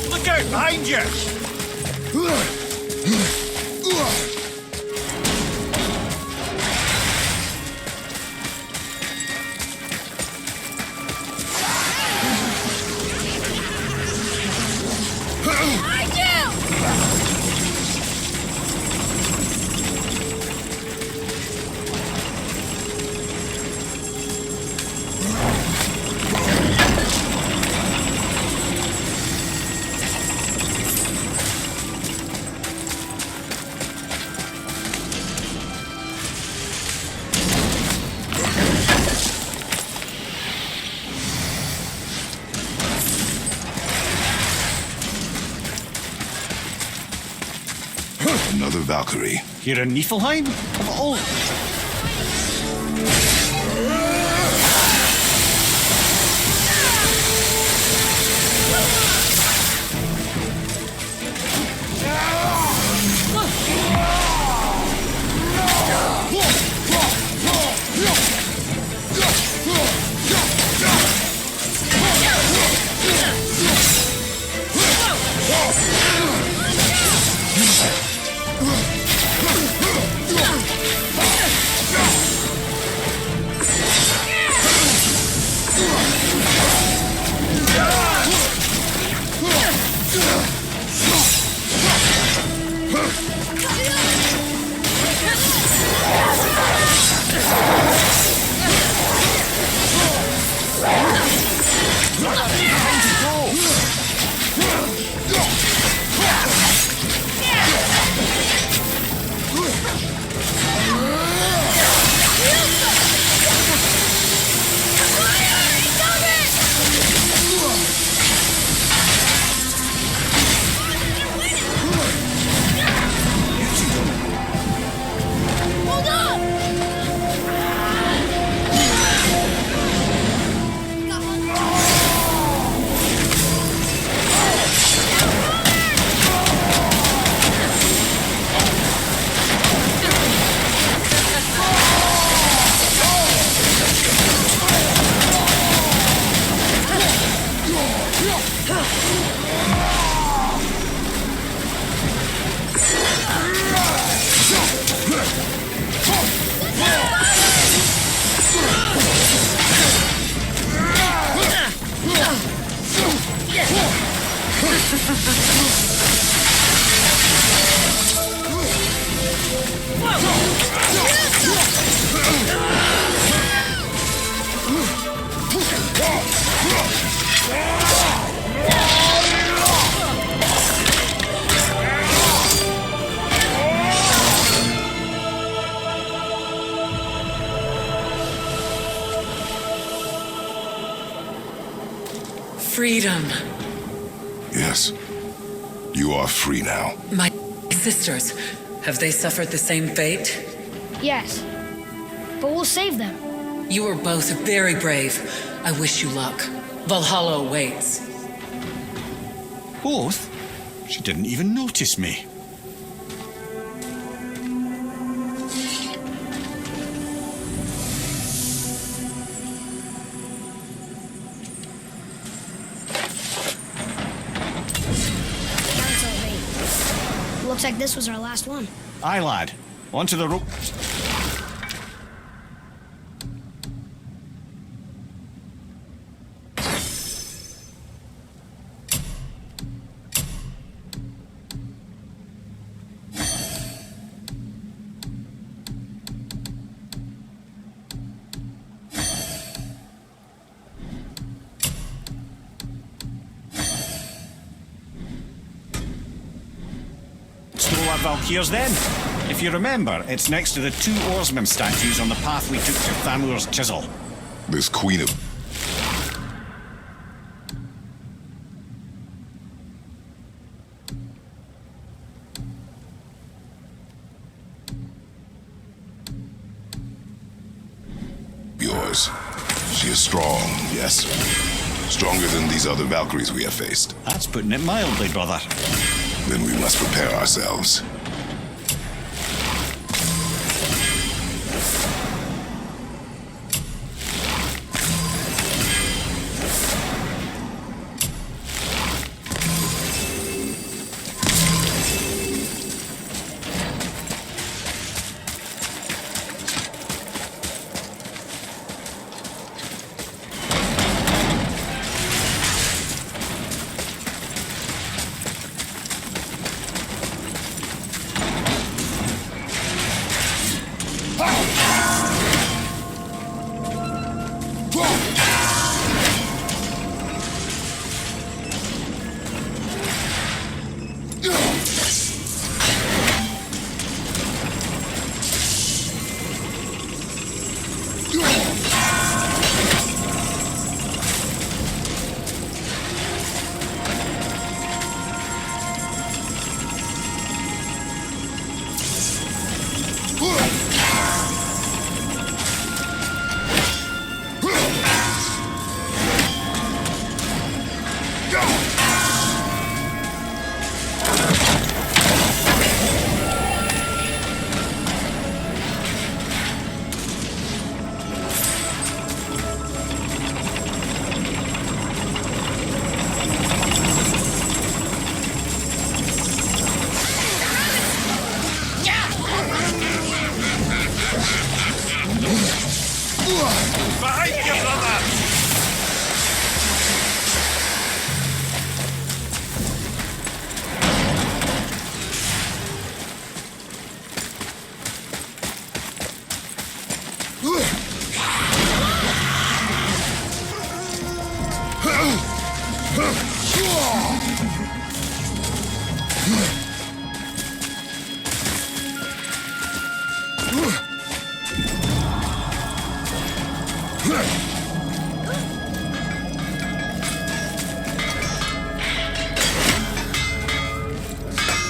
Look out behind you! Another Valkyrie. You're in Niflheim? Of all... Freedom. Yes. You are free now. My sisters, have they suffered the same fate? Yes. But we'll save them. You are both very brave. I wish you luck. Valhalla awaits. Both? She didn't even notice me. Looks like this was our last one. Aye, lad. Onto the rope. Stola Valkyrs then. If you remember, it's next to the two oarsman statues on the path we took to Thamur's chisel. This queen of... yours. She is strong, yes. Stronger than these other Valkyries we have faced. That's putting it mildly, brother. Then we must prepare ourselves.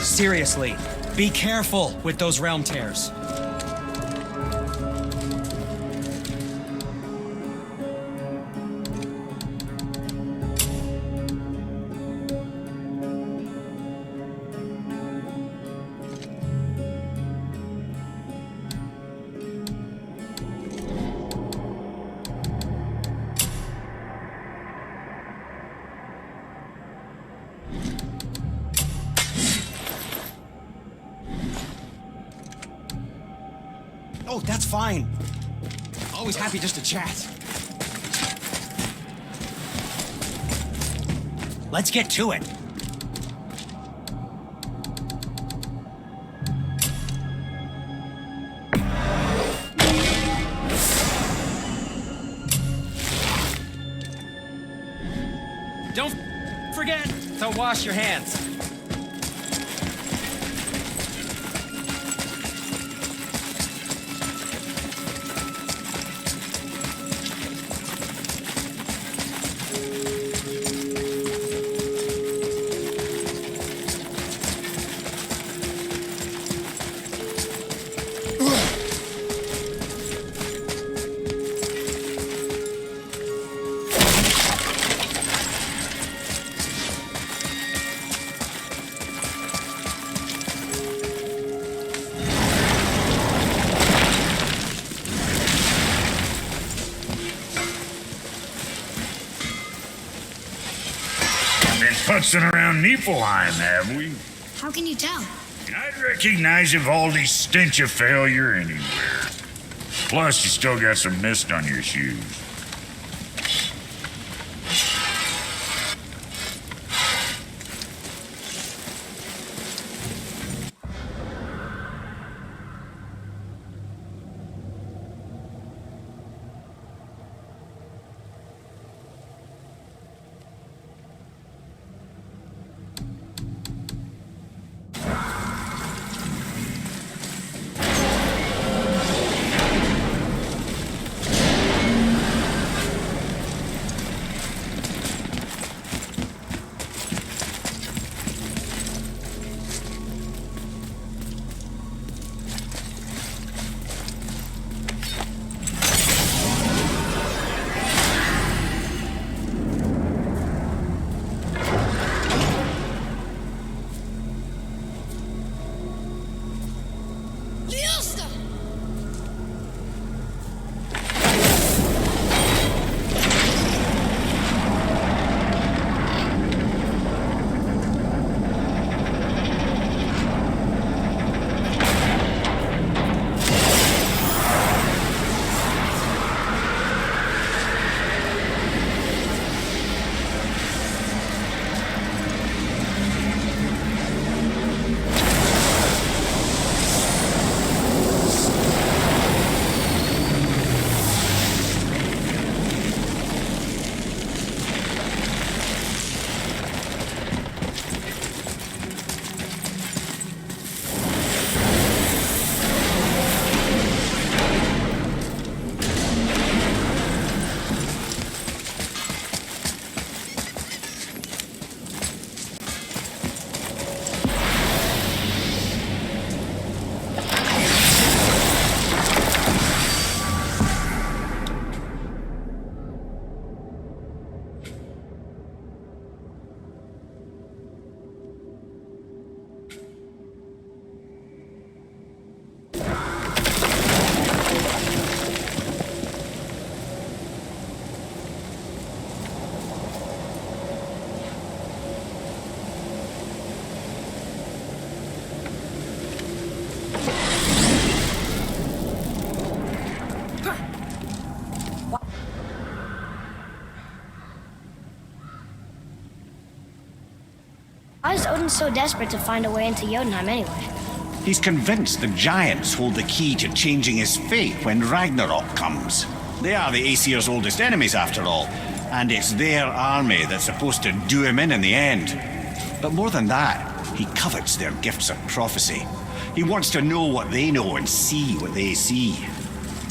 Seriously, be careful with those realm tears. Oh, that's fine. Always happy just to chat. Let's get to it. Don't forget to wash your hands. Been putzing around Niflheim, have we? How can you tell? I'd recognize Ivaldi's stench of failure anywhere. Plus, you still got some mist on your shoes. Why is Odin so desperate to find a way into Jotunheim anyway? He's convinced the giants hold the key to changing his fate when Ragnarok comes. They are the Aesir's oldest enemies, after all, And it's their army that's supposed to do him in the end. But more than that, he covets their gifts of prophecy. He wants to know what they know and see what they see.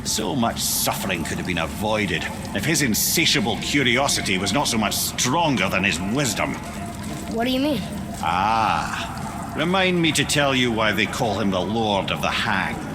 So much suffering could have been avoided if his insatiable curiosity was not so much stronger than his wisdom. What do you mean? Ah, remind me to tell you why they call him the Lord of the Hanged.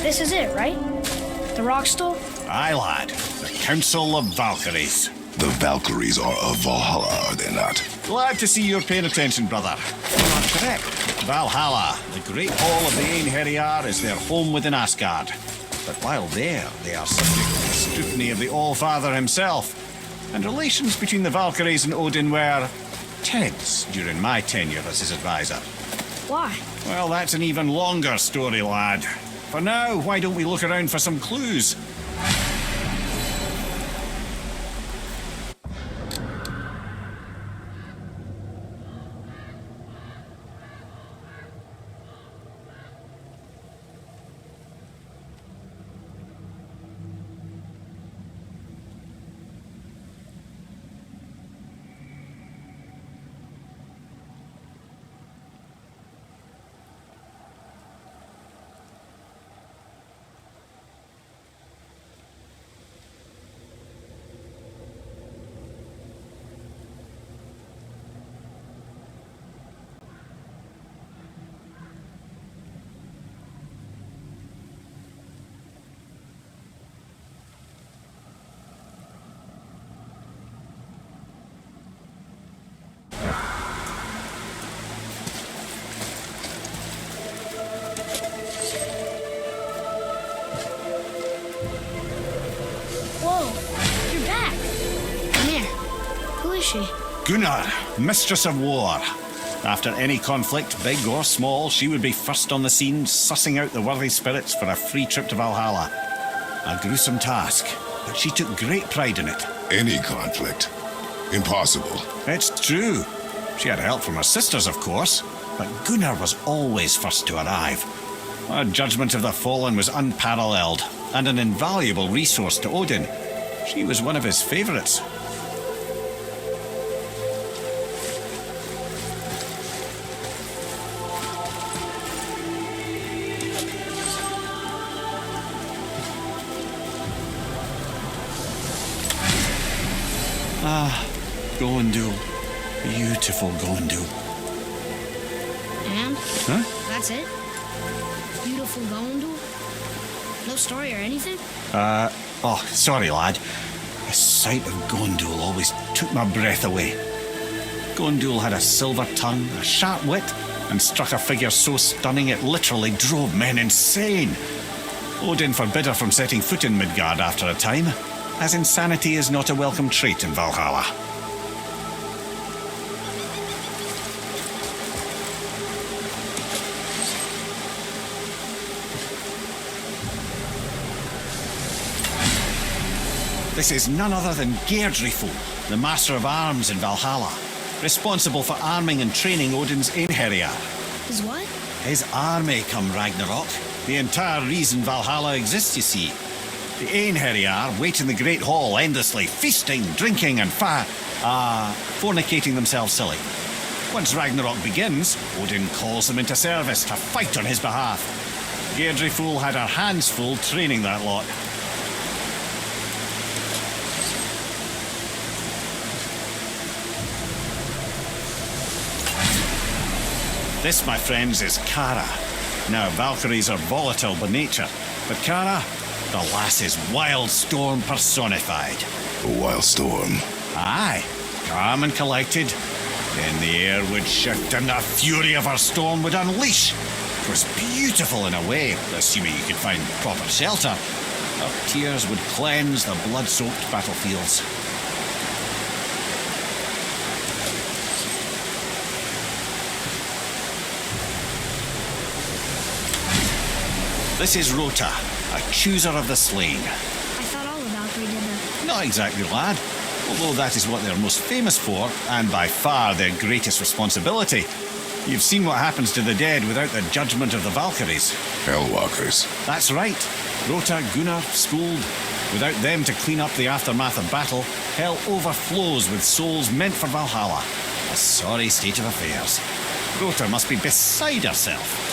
This is it, right? The rock stool? Aye, lad. The Council of Valkyries. The Valkyries are of Valhalla, are they not? Glad to see you're paying attention, brother. You are correct. Valhalla, the great hall of the Einherjar, is their home within Asgard. But while there, they are subject to the scrutiny of the All-Father himself. And relations between the Valkyries and Odin were tense during my tenure as his advisor. Why? Well, that's an even longer story, lad. For now, why don't we look around for some clues? Whoa, you're back. Come here. Who is she? Gunnar, Mistress of War. After any conflict, big or small, she would be first on the scene, sussing out the worthy spirits for a free trip to Valhalla. A gruesome task, but she took great pride in it. Any conflict. Impossible. It's true. She had help from her sisters, of course, but Gunnar was always first to arrive. Her judgment of the fallen was unparalleled, and an invaluable resource to Odin. She was one of his favourites. Ah, Gondul. Beautiful Gondul. And? Huh? That's it? Beautiful Gondul? No story or anything? Oh, sorry, lad. The sight of Gondul always took my breath away. Gondul had a silver tongue, a sharp wit, and struck a figure so stunning it literally drove men insane. Odin forbid her from setting foot in Midgard after a time, as insanity is not a welcome trait in Valhalla. This is none other than Geirdriful, the master of arms in Valhalla, responsible for arming and training Odin's Einherjar. Is what? His army come Ragnarok. The entire reason Valhalla exists, you see. The Einherjar wait in the Great Hall endlessly, feasting, drinking, and fornicating themselves silly. Once Ragnarok begins, Odin calls them into service to fight on his behalf. Geirdriful had her hands full training that lot. This, my friends, is Kara. Now, Valkyries are volatile by nature, but Kara, the lass is Wild Storm personified. A wild storm. Aye, calm and collected. Then the air would shift and the fury of her storm would unleash. It was beautiful in a way, assuming you could find proper shelter. Her tears would cleanse the blood-soaked battlefields. This is Rota, a chooser of the slain. I thought all the Valkyrie did that. Not exactly, lad. Although that is what they're most famous for, and by far their greatest responsibility. You've seen what happens to the dead without the judgment of the Valkyries. Hellwalkers. That's right. Rota, Gunnar, Skuld. Without them to clean up the aftermath of battle, hell overflows with souls meant for Valhalla. A sorry state of affairs. Rota must be beside herself.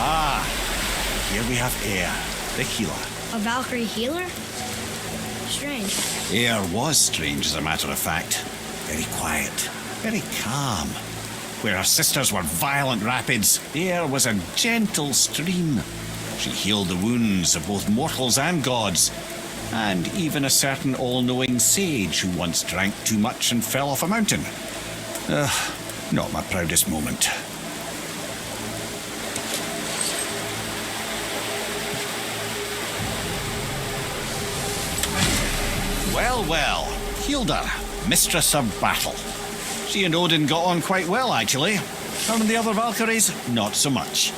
Ah, here we have Air, the healer. A Valkyrie healer? Strange. Air was strange, as a matter of fact. Very quiet, very calm. Where her sisters were violent rapids, Air was a gentle stream. She healed the wounds of both mortals and gods, and even a certain all-knowing sage who once drank too much and fell off a mountain. Not my proudest moment. Well, well, Hilda, mistress of battle. She and Odin got on quite well, actually. Her and the other Valkyries, not so much.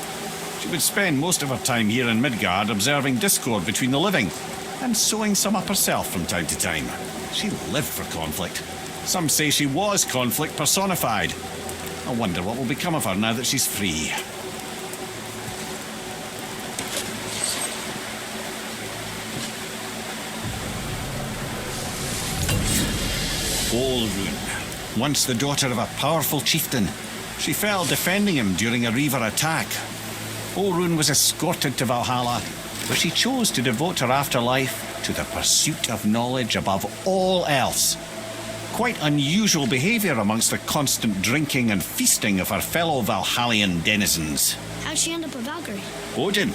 She would spend most of her time here in Midgard observing discord between the living, and sewing some up herself from time to time. She lived for conflict. Some say she was conflict personified. I wonder what will become of her now that she's free. Olrun, once the daughter of a powerful chieftain. She fell defending him during a Reaver attack. Olrun was escorted to Valhalla, where she chose to devote her afterlife to the pursuit of knowledge above all else. Quite unusual behaviour amongst the constant drinking and feasting of her fellow Valhallian denizens. How'd she end up a Valkyrie? Odin.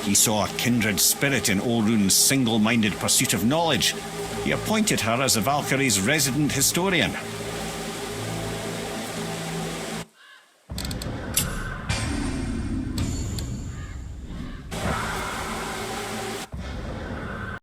He saw a kindred spirit in Olrun's single-minded pursuit of knowledge. He appointed her as the Valkyrie's resident historian.